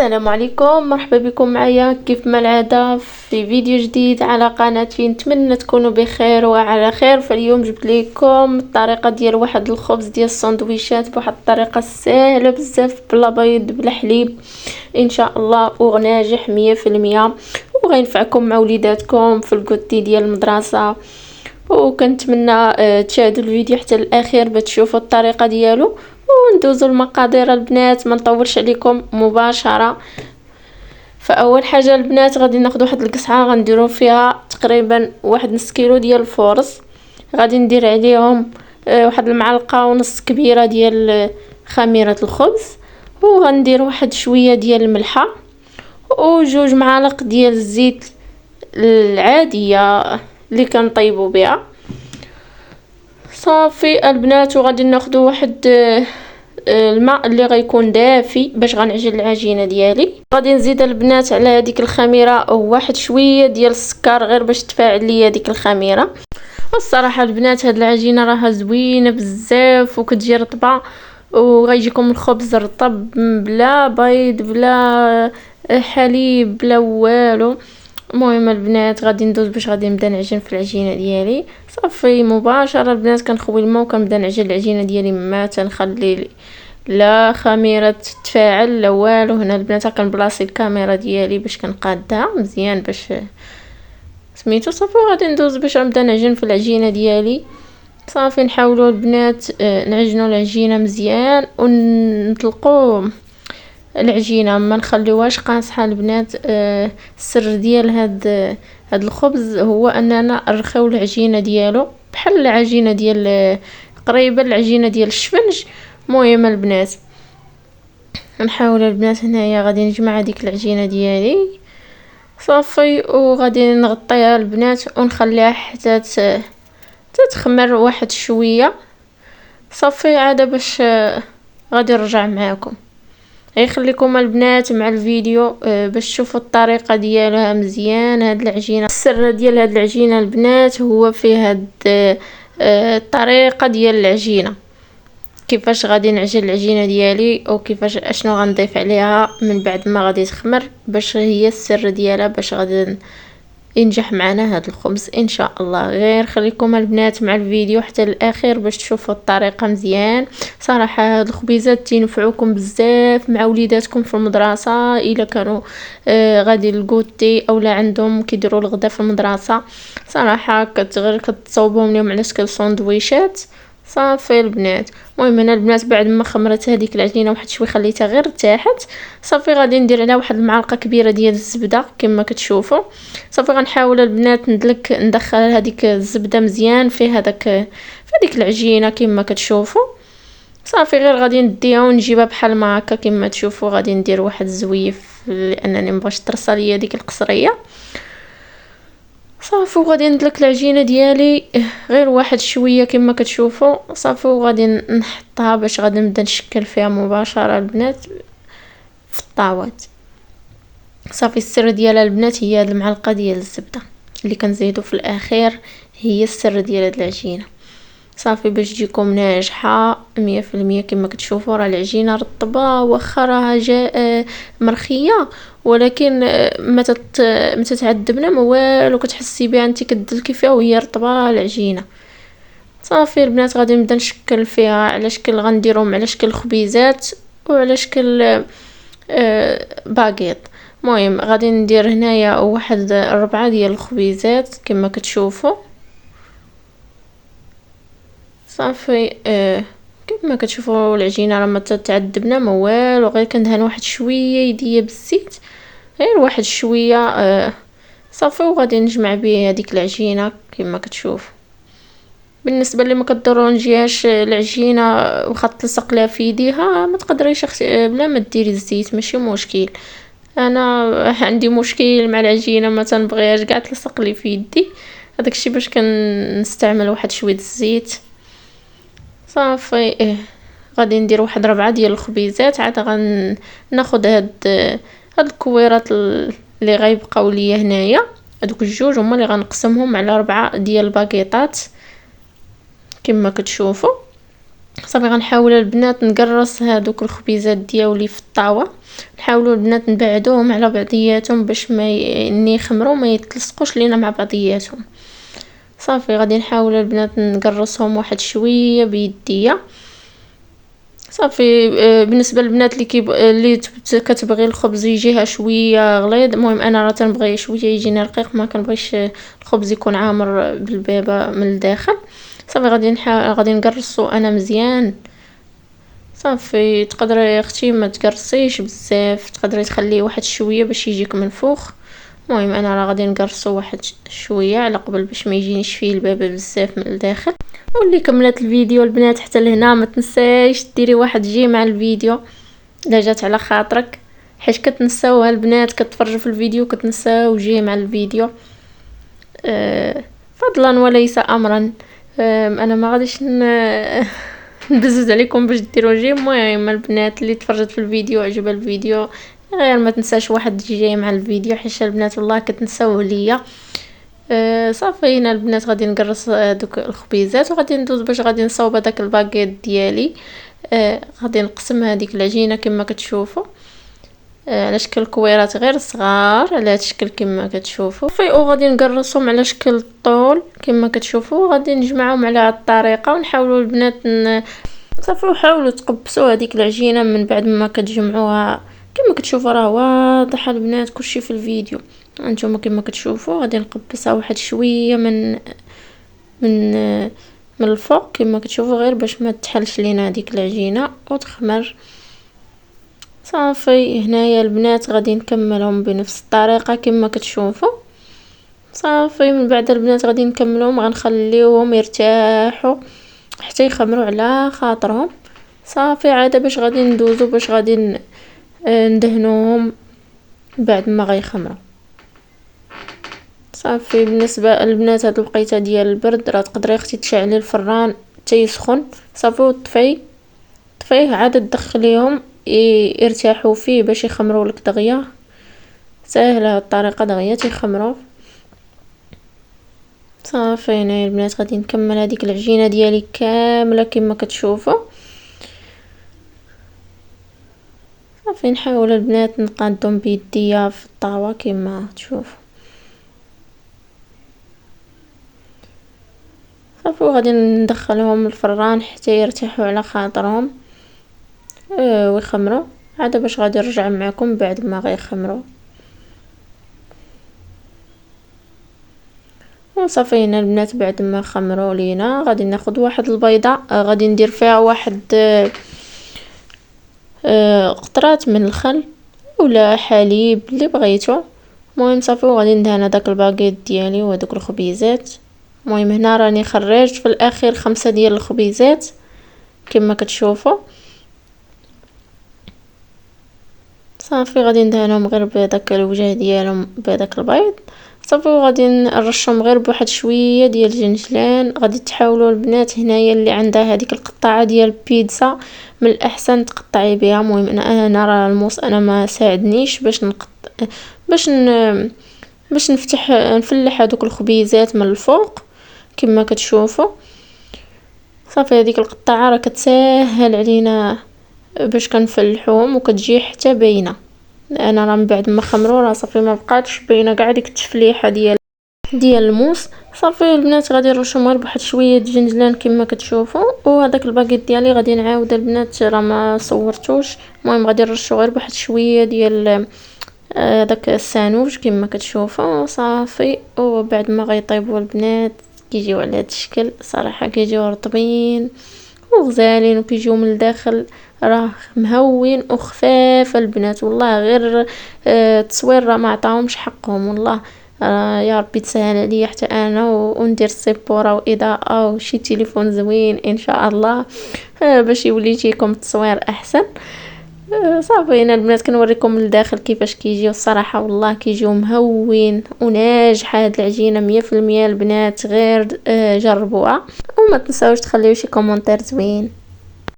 السلام عليكم، مرحبا بكم معايا كيف ما العاده في فيديو جديد على قناتي. نتمنى تكونوا بخير وعلى خير. فاليوم جبت لكم الطريقه ديال واحد الخبز ديال السندويشات بواحد الطريقه سهله بزاف، بلا بيض بلا حليب ان شاء الله، وناجح 100%، وغينفعكم مع وليداتكم في الكوتي ديال المدرسه. وكنتمنى تشاهدوا الفيديو حتى الاخير باش تشوفوا الطريقه ديالو، وندوزوا المقادير البنات. ما نطولش عليكم مباشره. فاول حاجه البنات غادي ناخذ واحد القصعه غنديروا فيها تقريبا واحد نص كيلو ديال الفورص. غادي ندير عليهم واحد المعلقه ونص كبيره ديال خميره الخبز، وغندير واحد شويه ديال الملحه، وجوج معالق ديال الزيت العاديه اللي كنطيبوا بها. صافي البنات، وغادي ناخذ واحد الماء اللي غيكون دافي باش غنعجن العجينه ديالي. غادي نزيد البنات على هذيك الخميره واحد شويه ديال السكر غير باش تفاعل ليا هذيك الخميره. والصراحه البنات هاد العجينه راها زوينه بزاف وكتجي رطبه، وغيجيكم الخبز رطب بلا بيض بلا حليب بلا والو. المهم البنات غادي ندوز باش غادي نبدا نعجن في العجينه ديالي. صافي مباشره البنات كنخوي الماء وكنبدا نعجن العجينه ديالي، ما تنخلي لا خميره تتفاعل لا والو. هنا البنات كنبلاصي الكاميرا ديالي باش كنقادها مزيان باش سميتو. صافي غادي ندوز باش نبدا نعجن في العجينه ديالي. صافي نحاولوا البنات نعجنوا العجينه مزيان ونطلقوا العجينه، ما نخليوهاش قاصحه البنات. السر ديال هاد الخبز هو اننا نرخيو العجينه ديالو بحال العجينه ديال قريبه العجينه ديال الشفنج. المهم البنات نحاول البنات هنايا غادي نجمع هذيك العجينه ديالي. صافي وغادي نغطيها البنات ونخليها حتى تتخمر واحد شويه. صافي عاده باش غادي نرجع معاكم. يخليكم البنات مع الفيديو باش تشوفوا الطريقه ديالها مزيان. هاد العجينه السر ديال هاد العجينه البنات هو في هاد الطريقه ديال العجينه، كيفاش غادي نعجن العجينه ديالي وكيفاش اشنو غنضيف عليها من بعد ما غادي تخمر، باش هي السر ديالها باش غادي ينجح معنا هذا الخبز ان شاء الله. غير خليكم البنات مع الفيديو حتى الاخير باش تشوفوا الطريقه مزيان. صراحه هاد الخبيزات تنفعوكم بزاف مع وليداتكم في المدرسه، الا كانوا غادي الكوتي اولا عندهم كيديروا الغدا في المدرسه. صراحه كتغير كتصاوبهم لهم على شكل سندويشات. صافي البنات، المهم انا البنات بعد ما خمرت هذيك العجينه واحد شويه خليتها غير ارتاحت. صافي غادي ندير عليها واحد المعلقه كبيره ديال الزبده كما كتشوفوا. صافي غنحاول البنات ندخل هذيك الزبده مزيان في هذيك العجينه كما كتشوفوا. صافي غير غادي نديها ونجيبها بحال ما هكا كما تشوفوا. غادي ندير واحد الزويف لانني مبغيتش ترصى ليا ديك القصريه. صافي وغادي ندلك العجينه ديالي غير واحد شويه كما كتشوفوا. صافي وغادي نحطها باش غادي نبدا نشكل فيها مباشره البنات في الطاوات. صافي السر ديالها البنات هي هاد المعلقه ديال الزبده اللي كنزيدو في الاخير، هي السر ديال هاد العجينه. صافي باش تجيكم ناجحه 100% كما كتشوفوا. راه العجينه رطبه واخا راها جا مرخيه، ولكن ما تتعذبنا ما والو، كتحسي بها انت كدلكي فيها وهي رطبه العجينه. صافي البنات غادي نبدا نشكل فيها على شكل غنديرهم على شكل خبيزات وعلى شكل باغيط. المهم غادي ندير هنايا واحد 4 ديال الخبيزات كما كتشوفوا. صافي كما كتشوفوا العجينه راه ما تتعذبنا ما والو، غير كندهن واحد شويه يديا بالزيت غير واحد شويه. صافي وغادي نجمع به هذيك العجينه كما كتشوف. بالنسبه اللي ما كتضرونجياش العجينه واخا تلصق لها في يديها، ما تقدريش بلا ما ديري الزيت ماشي مشكل. انا عندي مشكل مع العجينه، ما تنبغيهاش كاع تلصق لي في يدي، هذاك الشيء باش كنستعمل واحد شويه الزيت. صافي غادي ندير واحد 4 ديال الخبيزات. عاد غناخذ هاد الكويرات اللي غيبقاو ليا هنايا، هذوك الجوج هما اللي غنقسمهم على 4 ديال الباكيطات كما كتشوفوا. صافي غنحاول البنات نقرص هادوك الخبيزات ديالي في الطاوه، نحاولوا البنات نبعدوهم على بعضياتهم باش ما يخمروا ما يتلصقوش لينا مع بعضياتهم. صافي غادي نحاول البنات نقرصهم واحد شويه بيديا. صافي بالنسبه للبنات اللي كتبغي الخبز يجيها شويه غليظ، المهم انا راه تنبغي شويه يجيني رقيق، ما كنبغيش الخبز يكون عامر بالبيبه من الداخل. صافي غادي نقرصو انا مزيان. صافي تقدري يا اختي ما تقرصيش بزاف، تقدري تخليه واحد شويه باش يجيك منفوخ. المهم انا راه غادي نقرصو واحد شويه على قبل باش ما يجينيش فيه البابه بزاف من الداخل. واللي كملت الفيديو البنات حتى لهنا ما تنسايش ديري واحد جيم مع الفيديو الا جات على خاطرك، حيت كتنساوها البنات كتفرجوا في الفيديو كتنساو جيم مع الفيديو. فضلا وليس امرا. انا ما غاديش نبزز عليكم باش ديروا جيم. المهم البنات اللي تفرجت في الفيديو عجبها الفيديو غير ما تنساش واحد جيم مع الفيديو، حيت البنات والله كتنساو ليا. صافي هنا البنات غادي نقرص دوك الخبيزات وغادي ندوز باش غادي نصاوب هذاك الباكيت ديالي. غادي نقسم هذيك العجينه كما كتشوفوا على شكل كويرات غير صغار على هذا الشكل كما كتشوفوا. وغادي نقرصهم على شكل الطول كما كتشوفوا. غادي نجمعهم على هذه الطريقه ونحاولوا البنات صافي حاولوا تقبسوا هذيك العجينه من بعد ما كتجمعوها كما كتشوفوا. راه واضح البنات كلشي في الفيديو. انتم كما كتشوفوا غادي نقبسها واحد شويه من الفوق كما كتشوفوا غير باش ما تحلش لينا هذيك العجينه وتخمر. صافي هنايا البنات غادي نكملهم بنفس الطريقه كما كتشوفوا. صافي من بعد البنات غادي نكملهم غنخليوهم يرتاحوا حتى يخمروا على خاطرهم. صافي عاده باش غادي ندوزو باش غادي ندهنوهم بعد ما غيخمروا. صافي بالنسبه للبنات هاد الوقيته ديال البرد راه تقدري اختي تشعلي الفران حتى يسخن. صافي وطفيه عاد تدخليهم يرتاحوا فيه باش يخمروا لك دغيا. سهله الطريقه دغيا تيخمروا. صافي هنا البنات غادي نكمل هذيك العجينه ديالي كامله كما كتشوفوا. صافي نحاول البنات نقادهم بيديا في الطاوه كما تشوفوا. صافي وغادي ندخلهم الفران حتى يرتاحوا على خاطرهم ويخمروا عاد باش غادي نرجع معكم بعد ما غيخمروا. وصافي هنا البنات بعد ما خمروا لينا غادي ناخذ واحد البيضه غادي ندير فيها واحد قطرات من الخل ولا حليب اللي بغيتو. المهم صافي وغادي ندهن هذاك الباكيت ديالي وهذوك الخبيزات. المهم هنا راني خرجت في الاخير 5 ديال الخبيزات كما كتشوفوا. صافي غادي ندهنهم غير بهذاك الوجه ديالهم بهذاك البيض. صافي وغادي نرشهم غير بواحد شويه ديال الجنجلان. غادي تحاولوا البنات هنايا اللي عندها هذيك القطعه ديال البيتزا من الاحسن تقطعي بها. المهم انا راه الموس انا ما ساعدنيش باش نفلح هذوك الخبيزات من الفوق كما كتشوفوا. صافي هذيك القطعه راه كتسهل علينا باش كنفلحوهم وكتجي حتى باينه. انا راه من بعد ما خمروا راه صافي ما بقاتش باينه كاع ديك التفليحه ديال الموس. صافي البنات غادي نرشهم غير بواحد شويه الجنجلان كما كتشوفوا. وهذاك الباكيت ديالي غادي نعاود البنات راه ما صورتوش. المهم غادي نرشوا غير بواحد شويه ديال داك السانوج كما كتشوفوا. صافي وبعد ما غيطيبوا البنات كيجيو على هذا الشكل صراحه كيجيو رطبين وغزالين وكيجيو من الداخل راه مهوين وخفاف البنات والله. غير التصوير راه ما عطاهمش حقهم والله. يا ربي تسهل عليا حتى انا وندير السيبوره واضاءه وشي تليفون زوين ان شاء الله باش يولي يجيكم التصوير احسن. صافي هنا البنات كنوريكم من الداخل كيفاش كيجيو. الصراحه والله كيجيو مهوين وناجحه هاد العجينه 100% البنات غير جربوها. وما تنساوش تخليو شي كومونتير زوين.